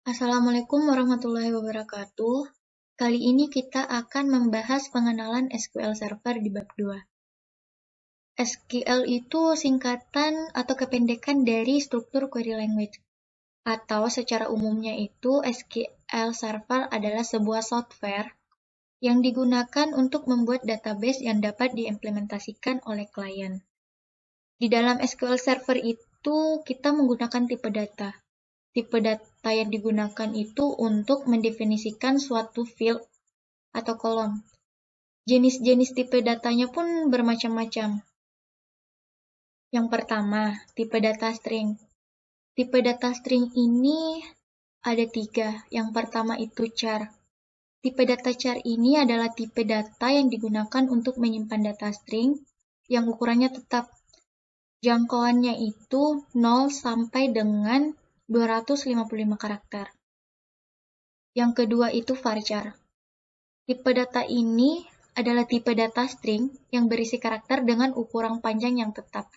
Assalamualaikum warahmatullahi wabarakatuh. Kali ini kita akan membahas pengenalan SQL Server di bab 2. SQL itu singkatan atau kependekan dari struktur query language. Atau secara umumnya itu SQL Server adalah sebuah software yang digunakan untuk membuat database yang dapat diimplementasikan oleh klien. Di dalam SQL Server itu kita menggunakan tipe data. Tipe data yang digunakan itu untuk mendefinisikan suatu field atau kolom. Jenis-jenis tipe datanya pun bermacam-macam. Yang pertama, tipe data string. Tipe data string ini ada 3. Yang pertama itu char. Tipe data char ini adalah tipe data yang digunakan untuk menyimpan data string yang ukurannya tetap. Jangkauannya itu 0 sampai dengan 255 karakter. Yang kedua itu varchar. Tipe data ini adalah tipe data string yang berisi karakter dengan ukuran panjang yang tetap.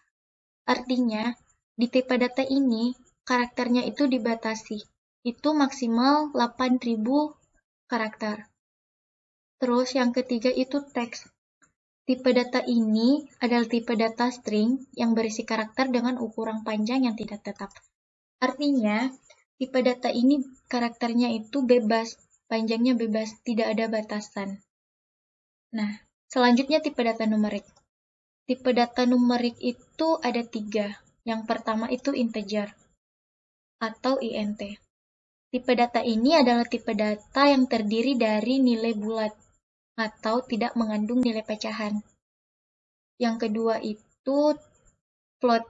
Artinya, di tipe data ini, karakternya itu dibatasi. Itu maksimal 8.000 karakter. Terus yang ketiga itu teks. Tipe data ini adalah tipe data string yang berisi karakter dengan ukuran panjang yang tidak tetap. Artinya, tipe data ini karakternya itu bebas, panjangnya bebas, tidak ada batasan. Nah, selanjutnya tipe data numerik. Tipe data numerik itu ada 3. Yang pertama itu integer atau int. Tipe data ini adalah tipe data yang terdiri dari nilai bulat atau tidak mengandung nilai pecahan. Yang kedua itu float.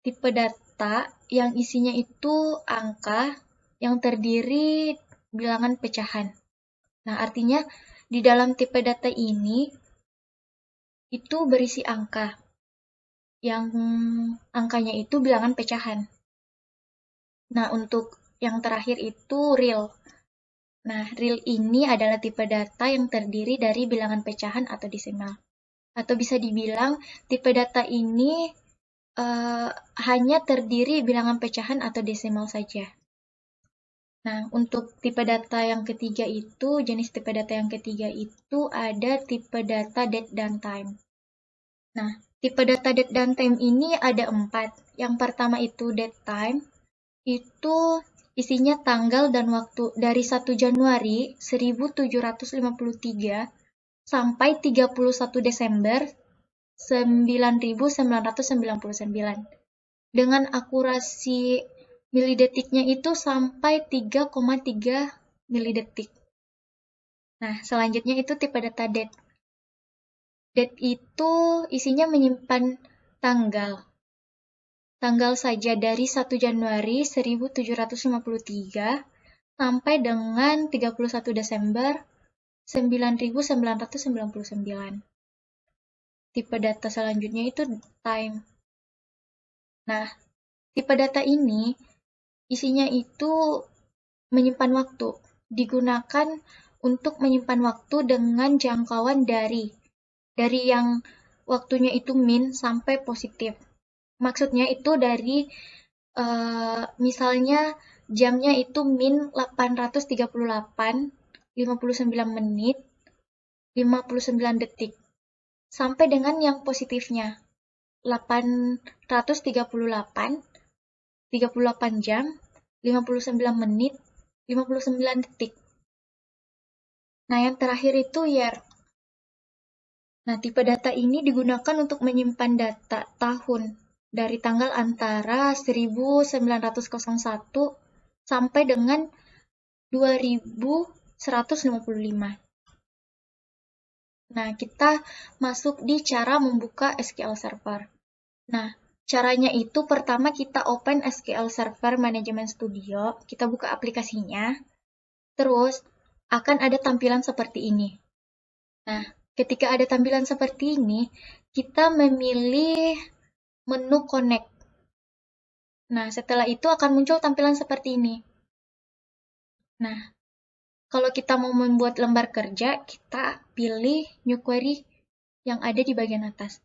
Tipe data yang isinya itu angka yang terdiri bilangan pecahan. Nah, artinya di dalam tipe data ini itu berisi angka. Yang angkanya itu bilangan pecahan. Nah, untuk yang terakhir itu real. Nah, real ini adalah tipe data yang terdiri dari bilangan pecahan atau desimal. Atau bisa dibilang tipe data ini hanya terdiri bilangan pecahan atau desimal saja. Nah, untuk tipe data yang ketiga itu, jenis tipe data yang ketiga itu ada tipe data date dan time. Nah, tipe data date dan time ini ada 4. Yang pertama itu date time, itu isinya tanggal dan waktu dari 1 Januari 1753 sampai 31 Desember 9999 dengan akurasi milidetiknya itu sampai 3,3 milidetik. Nah, selanjutnya itu tipe data date. Date itu isinya menyimpan tanggal. Tanggal saja dari 1 Januari 1753 sampai dengan 31 Desember 9999. Tipe data selanjutnya itu time. Nah, tipe data ini isinya itu menyimpan waktu. Digunakan untuk menyimpan waktu dengan jangkauan dari yang waktunya itu min sampai positif. Maksudnya itu dari misalnya jamnya itu min 838,59 menit 59 detik sampai dengan yang positifnya 838 jam 59 menit 59 detik. Nah, yang terakhir itu year. Nah, tipe data ini digunakan untuk menyimpan data tahun dari tanggal antara 1901 sampai dengan 2155. Nah, kita masuk di cara membuka SQL Server. Nah, caranya itu pertama kita open SQL Server Management Studio, kita buka aplikasinya, terus akan ada tampilan seperti ini. Nah, ketika ada tampilan seperti ini, kita memilih menu Connect. Nah, setelah itu akan muncul tampilan seperti ini. Nah, kalau kita mau membuat lembar kerja, kita pilih New Query yang ada di bagian atas.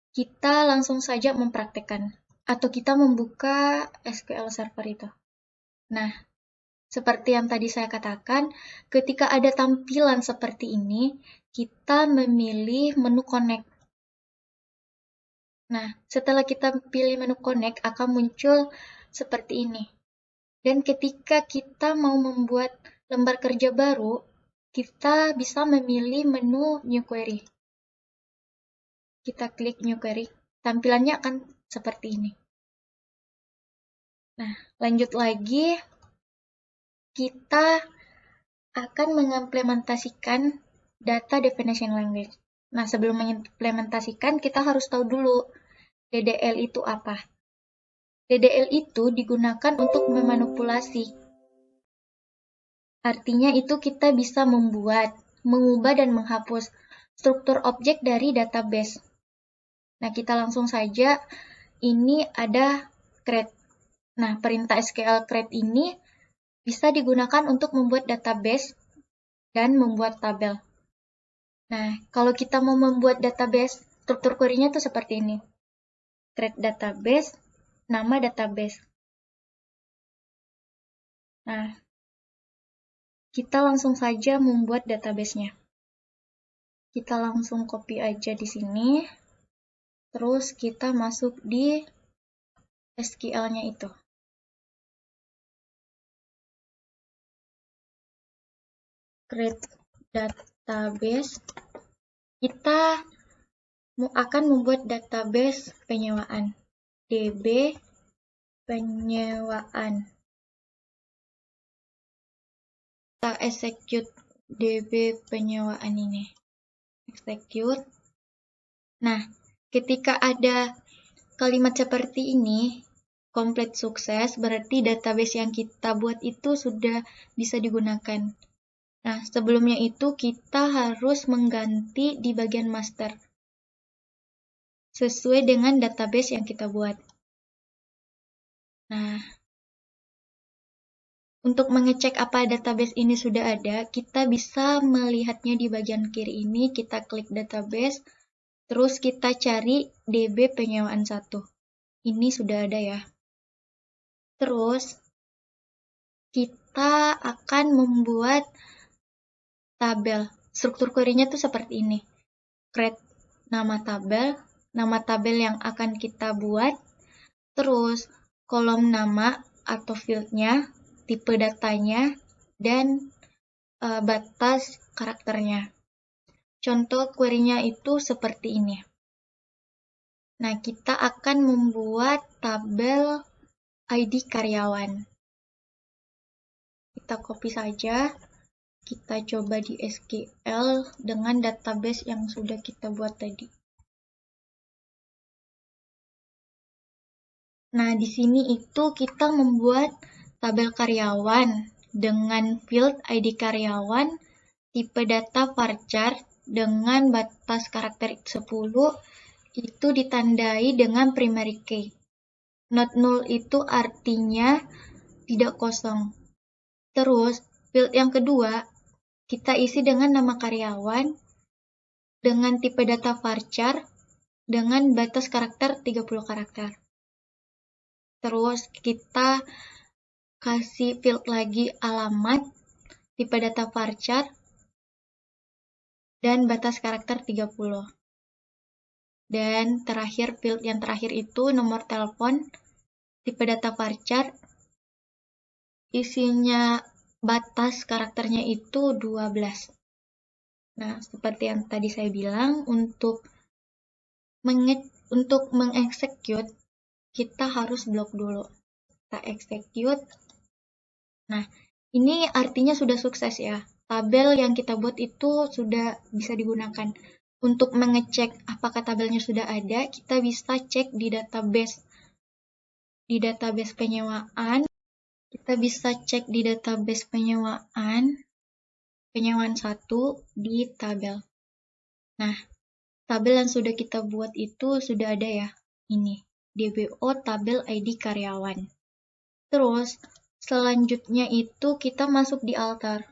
Kita langsung saja mempraktekkan, atau kita membuka SQL Server itu. Nah, Seperti yang tadi saya katakan, ketika ada tampilan seperti ini, kita memilih menu connect. Nah, setelah kita pilih menu connect, akan muncul seperti ini. Dan ketika kita mau membuat lembar kerja baru, kita bisa memilih menu New Query. Kita klik New Query, tampilannya akan seperti ini. Nah, lanjut lagi, kita akan mengimplementasikan Data Definition Language. Nah, sebelum mengimplementasikan, kita harus tahu dulu DDL itu apa. DDL itu digunakan untuk memanipulasi. Artinya itu kita bisa membuat, mengubah, dan menghapus struktur objek dari database. Nah, kita langsung saja, ini ada create. Nah, perintah SQL create ini bisa digunakan untuk membuat database dan membuat tabel. Nah, kalau kita mau membuat database, struktur query-nya tuh seperti ini. Create database, nama database. Nah, kita langsung saja membuat database-nya. Kita langsung copy aja di sini. Terus kita masuk di SQL-nya itu. Create database. Kita akan membuat database penyewaan. DB penyewaan. Kita execute DB penyewaan ini. Execute. Nah, ketika ada kalimat seperti ini, complete sukses, berarti database yang kita buat itu sudah bisa digunakan. Nah, sebelumnya itu kita harus mengganti di bagian master sesuai dengan database yang kita buat. Nah, untuk mengecek apa database ini sudah ada, kita bisa melihatnya di bagian kiri ini. Kita klik database, terus kita cari DB penyewaan 1. Ini sudah ada ya. Terus, kita akan membuat tabel. Struktur query-nya tuh seperti ini. Create nama tabel yang akan kita buat, terus kolom nama atau field-nya, tipe datanya, dan batas karakternya. Contoh query-nya itu seperti ini. Nah, kita akan membuat tabel ID karyawan. Kita copy saja. Kita coba di SQL dengan database yang sudah kita buat tadi. Nah, di sini itu kita membuat tabel karyawan dengan field ID karyawan, tipe data varchar dengan batas karakter 10 itu ditandai dengan primary key. Not null itu artinya tidak kosong. Terus, field yang kedua kita isi dengan nama karyawan dengan tipe data varchar dengan batas karakter 30 karakter. Terus kita kasih field lagi alamat, tipe data varchar, dan batas karakter 30. Dan terakhir, field yang terakhir itu nomor telepon, tipe data varchar, isinya batas karakternya itu 12. Nah, seperti yang tadi saya bilang, untuk mengexecute, kita harus blok dulu. Kita execute. Nah, ini artinya sudah sukses ya. Tabel yang kita buat itu sudah bisa digunakan. Untuk mengecek apakah tabelnya sudah ada, kita bisa cek di database. Di database penyewaan, kita bisa cek di database penyewaan 1 di tabel. Nah, tabel yang sudah kita buat itu sudah ada ya. Ini, DBO tabel ID karyawan. Terus, selanjutnya itu kita masuk di alter.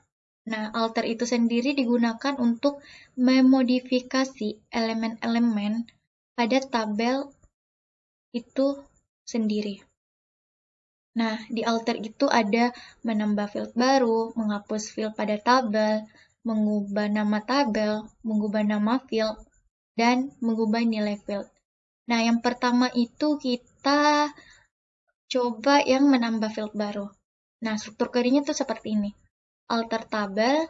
Nah, alter itu sendiri digunakan untuk memodifikasi elemen-elemen pada tabel itu sendiri. Nah, di alter itu ada menambah field baru, menghapus field pada tabel, mengubah nama tabel, mengubah nama field, dan mengubah nilai field. Nah, yang pertama itu kita coba yang menambah field baru. Nah, struktur query-nya tuh seperti ini. Alter tabel,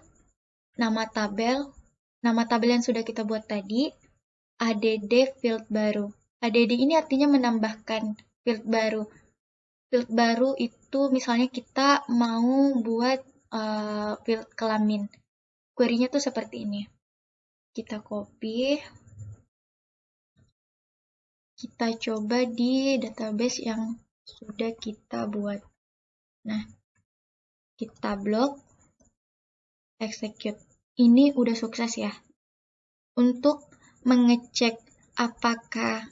nama tabel yang sudah kita buat tadi, add field baru. Add ini artinya menambahkan field baru. Field baru itu misalnya kita mau buat field kelamin. Query-nya tuh seperti ini. Kita copy. Kita coba di database yang sudah kita buat. Nah, kita blok, execute. Ini udah sukses ya. Untuk mengecek apakah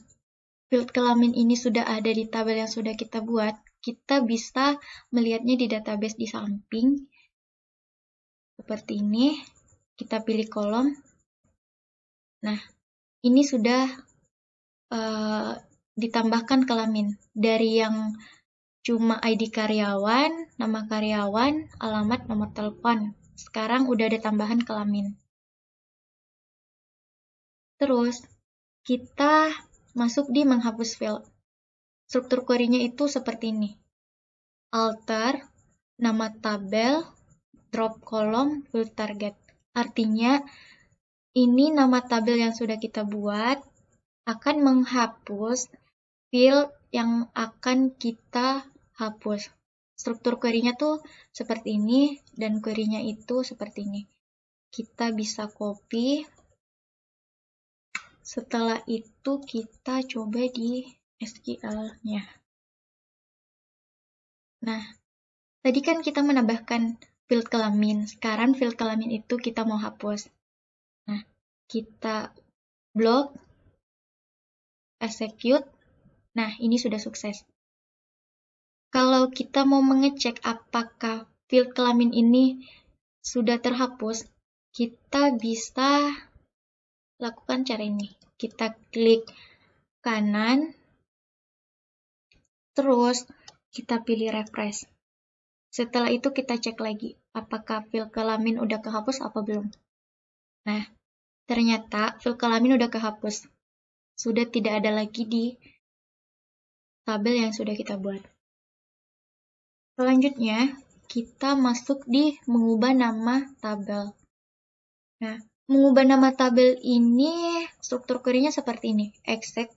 field kelamin ini sudah ada di tabel yang sudah kita buat, kita bisa melihatnya di database di samping. Seperti ini, kita pilih kolom. Nah, ini sudah ditambahkan kelamin. Dari yang cuma ID karyawan, nama karyawan, alamat, nomor telepon. Sekarang udah ada tambahan kelamin. Terus, kita masuk di menghapus field. Struktur query-nya itu seperti ini. Alter, nama tabel, drop kolom, field target. Artinya, ini nama tabel yang sudah kita buat akan menghapus field yang akan kita hapus. Struktur query-nya tuh seperti ini, dan query-nya itu seperti ini. Kita bisa copy. Setelah itu kita coba di SQL-nya. Nah, tadi kan kita menambahkan field kelamin. Sekarang field kelamin itu kita mau hapus. Nah, kita blok, execute. Nah, ini sudah sukses. Kalau kita mau mengecek apakah field kelamin ini sudah terhapus, kita bisa lakukan cara ini. Kita klik kanan, terus kita pilih refresh. Setelah itu kita cek lagi, apakah field kelamin udah kehapus apa belum. Nah, ternyata field kelamin udah kehapus. Sudah tidak ada lagi di tabel yang sudah kita buat. Selanjutnya, kita masuk di mengubah nama tabel. Nah, mengubah nama tabel ini struktur query-nya seperti ini. Exec,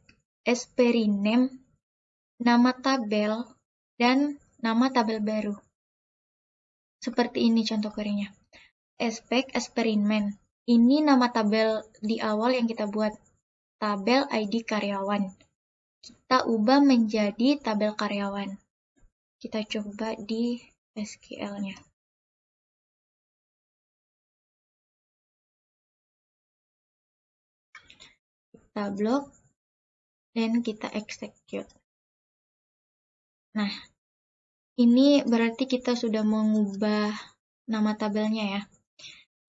rename, nama tabel, dan nama tabel baru. Seperti ini contoh query-nya. Experiment. Ini nama tabel di awal yang kita buat. Tabel ID karyawan. Kita ubah menjadi tabel karyawan. Kita coba di SQL-nya. Kita blok, dan kita execute. Nah, ini berarti kita sudah mengubah nama tabelnya ya.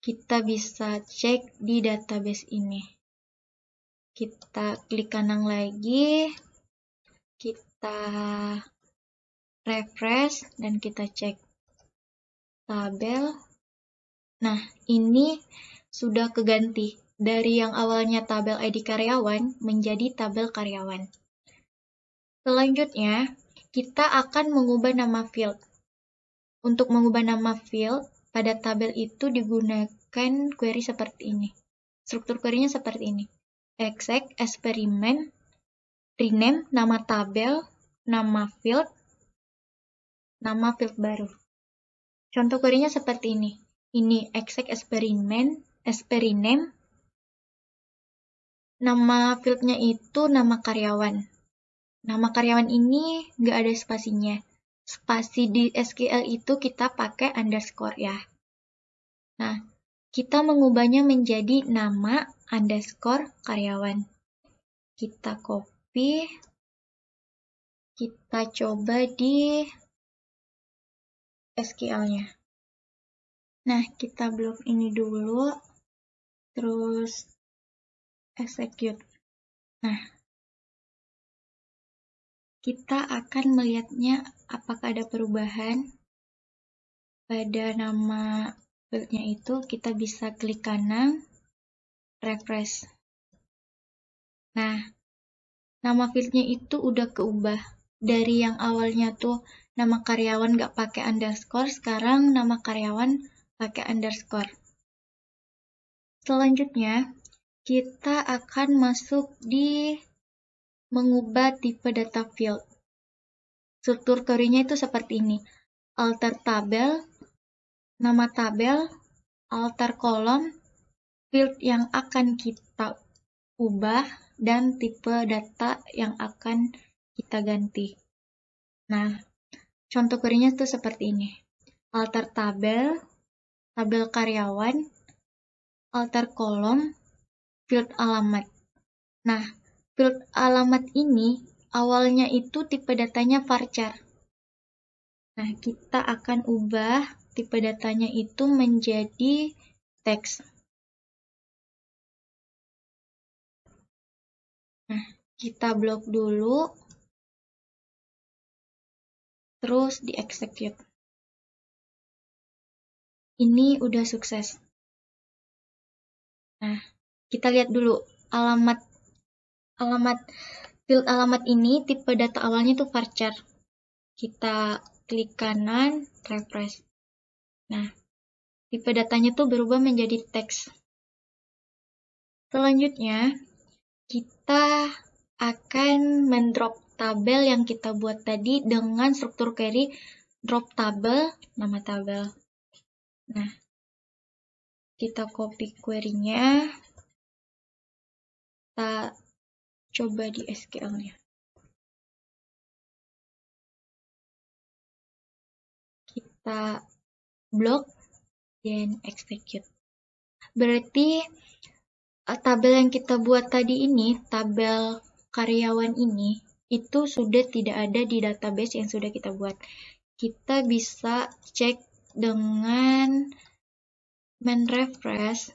Kita bisa cek di database ini. Kita klik kanan lagi, kita refresh, dan kita cek tabel. Nah, ini sudah keganti. Dari yang awalnya tabel ID karyawan menjadi tabel karyawan. Selanjutnya, kita akan mengubah nama field. Untuk mengubah nama field, pada tabel itu digunakan query seperti ini. Struktur query-nya seperti ini. Exec, experiment, rename, nama tabel, nama field baru. Contoh query-nya seperti ini. Ini exec, experiment, rename, nama field-nya itu nama karyawan. Nama karyawan ini nggak ada spasinya. Spasi di SQL itu kita pakai underscore ya. Nah, kita mengubahnya menjadi nama underscore karyawan. Kita copy. Kita coba di SQL-nya. Nah, kita blok ini dulu. Terus execute. Nah, kita akan melihatnya apakah ada perubahan pada nama fieldnya itu. Kita bisa klik kanan, refresh. Nah, nama fieldnya itu udah keubah. Dari yang awalnya tuh nama karyawan gak pakai underscore, sekarang nama karyawan pakai underscore. Selanjutnya, kita akan masuk di mengubah tipe data field. Struktur query-nya itu seperti ini. Alter tabel, nama tabel, alter kolom, field yang akan kita ubah, dan tipe data yang akan kita ganti. Nah, contoh query-nya itu seperti ini. Alter tabel, tabel karyawan, alter kolom, field alamat. Nah, field alamat ini awalnya itu tipe datanya varchar. Nah, kita akan ubah tipe datanya itu menjadi teks. Nah, kita blok dulu, terus di-execute. Ini udah sukses. Nah, kita lihat dulu field alamat ini tipe data awalnya itu varchar. Kita klik kanan, refresh. Nah, tipe datanya tuh berubah menjadi teks. Selanjutnya, kita akan mendrop tabel yang kita buat tadi dengan struktur query drop tabel, nama tabel. Nah, kita copy query-nya, kita coba di SQL-nya. Kita blok dan execute. Berarti tabel yang kita buat tadi ini, tabel karyawan ini, itu sudah tidak ada di database yang sudah kita buat. Kita bisa cek dengan men-refresh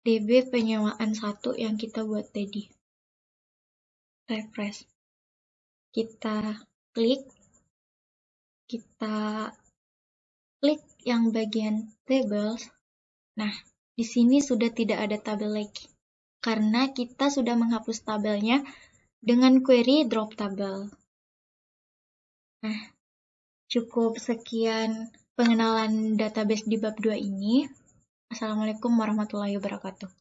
DB penyewaan 1 yang kita buat tadi. Refresh. Kita klik yang bagian tables. Nah, di sini sudah tidak ada tabel lagi. Karena kita sudah menghapus tabelnya dengan query drop tabel. Nah, cukup sekian pengenalan database di bab 2 ini. Assalamualaikum warahmatullahi wabarakatuh.